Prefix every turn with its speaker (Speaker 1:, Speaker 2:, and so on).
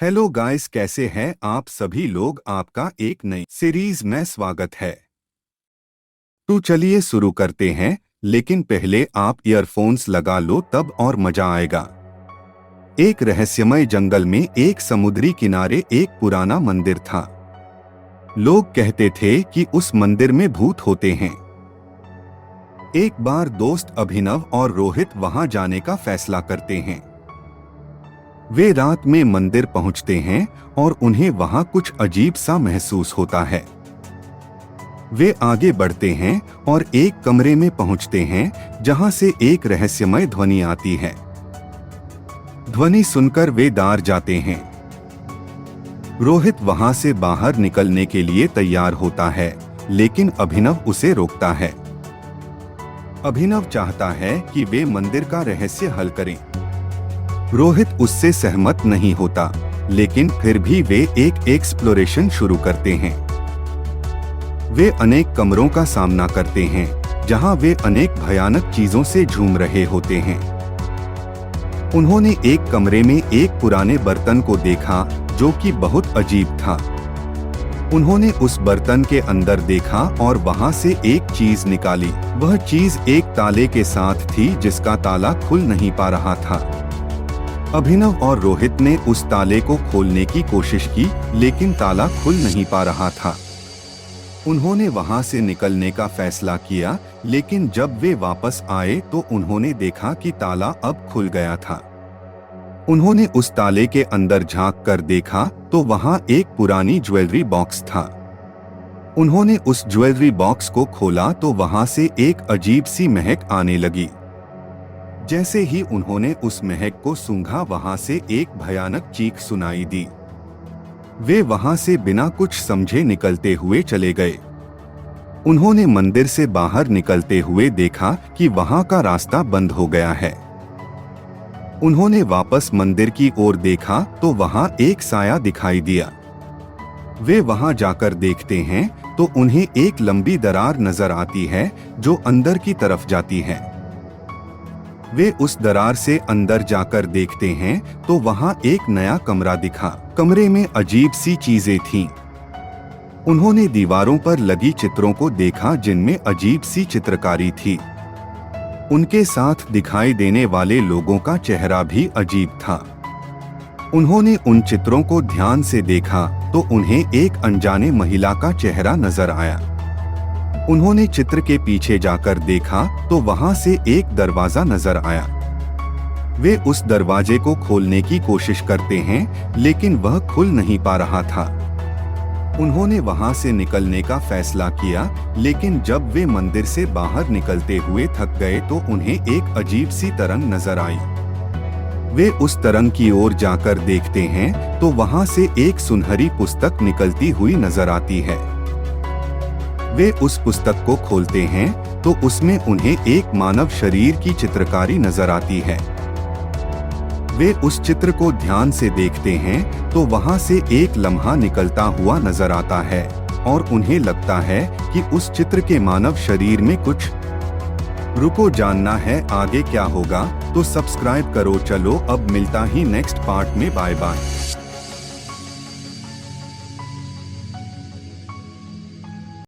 Speaker 1: Hello guys, कैसे हैं आप सभी लोग। आपका एक नई सीरीज में स्वागत है। तो चलिए शुरू करते हैं, लेकिन पहले आप ईयरफोन्स लगा लो, तब और मजा आएगा। एक रहस्यमय जंगल में एक समुद्री किनारे एक पुराना मंदिर था। लोग कहते थे कि उस मंदिर में भूत होते हैं। एक बार दोस्त अभिनव और रोहित वहां जाने का फैसला करते हैं। वे रात में मंदिर पहुंचते हैं और उन्हें वहां कुछ अजीब सा महसूस होता है। वे आगे बढ़ते हैं और एक कमरे में पहुंचते हैं जहां से एक रहस्यमय ध्वनि आती है। ध्वनि सुनकर वे डर जाते हैं। रोहित वहां से बाहर निकलने के लिए तैयार होता है, लेकिन अभिनव उसे रोकता है। अभिनव चाहता है कि वे मंदिर का रहस्य हल करें। रोहित उससे सहमत नहीं होता, लेकिन फिर भी वे एक एक्सप्लोरेशन शुरू करते हैं। वे अनेक कमरों का सामना करते हैं, जहां वे अनेक भयानक चीजों से झूम रहे होते हैं। उन्होंने एक कमरे में एक पुराने बर्तन को देखा, जो कि बहुत अजीब था। उन्होंने उस बर्तन के अंदर देखा और वहां से एक चीज निकाली। वह चीज एक ताले के साथ थी, जिसका ताला खुल नहीं पा रहा था। अभिनव और रोहित ने उस ताले को खोलने की कोशिश की, लेकिन ताला खुल नहीं पा रहा था। उन्होंने वहां से निकलने का फैसला किया, लेकिन जब वे वापस आए तो उन्होंने देखा कि ताला अब खुल गया था। उन्होंने उस ताले के अंदर झांक कर देखा तो वहां एक पुरानी ज्वेलरी बॉक्स था। उन्होंने उस ज्वेलरी बॉक्स को खोला तो वहां से एक अजीब सी महक आने लगी। जैसे ही उन्होंने उस महक को सूंघा, वहां से एक भयानक चीख सुनाई दी। वे वहां से बिना कुछ समझे निकलते हुए चले गए। उन्होंने मंदिर से बाहर निकलते हुए देखा कि वहां का रास्ता बंद हो गया है। उन्होंने वापस मंदिर की ओर देखा तो वहां एक साया दिखाई दिया। वे वहां जाकर देखते हैं तो उन्हें एक लंबी दरार नजर आती है, जो अंदर की तरफ जाती है। वे उस दरार से अंदर जाकर देखते हैं तो वहां एक नया कमरा दिखा। कमरे में अजीब सी चीजें थीं। उन्होंने दीवारों पर लगी चित्रों को देखा, जिनमें अजीब सी चित्रकारी थी। उनके साथ दिखाई देने वाले लोगों का चेहरा भी अजीब था। उन्होंने उन चित्रों को ध्यान से देखा तो उन्हें एक अनजाने महिला का चेहरा नजर आया। उन्होंने चित्र के पीछे जाकर देखा तो वहां से एक दरवाजा नजर आया। वे उस दरवाजे को खोलने की कोशिश करते हैं, लेकिन वह खुल नहीं पा रहा था। उन्होंने वहां से निकलने का फैसला किया, लेकिन जब वे मंदिर से बाहर निकलते हुए थक गए तो उन्हें एक अजीब सी तरंग नजर आई। वे उस तरंग की ओर जाकर देखते हैं तो वहां से एक सुनहरी पुस्तक निकलती हुई नजर आती है। वे उस पुस्तक को खोलते हैं तो उसमें उन्हें एक मानव शरीर की चित्रकारी नजर आती है। वे उस चित्र को ध्यान से देखते हैं तो वहां से एक लम्हा निकलता हुआ नजर आता है और उन्हें लगता है कि उस चित्र के मानव शरीर में कुछ। रुको, जानना है आगे क्या होगा तो सब्सक्राइब करो। चलो अब मिलता ही नेक्स्ट पार्ट में। Bye bye.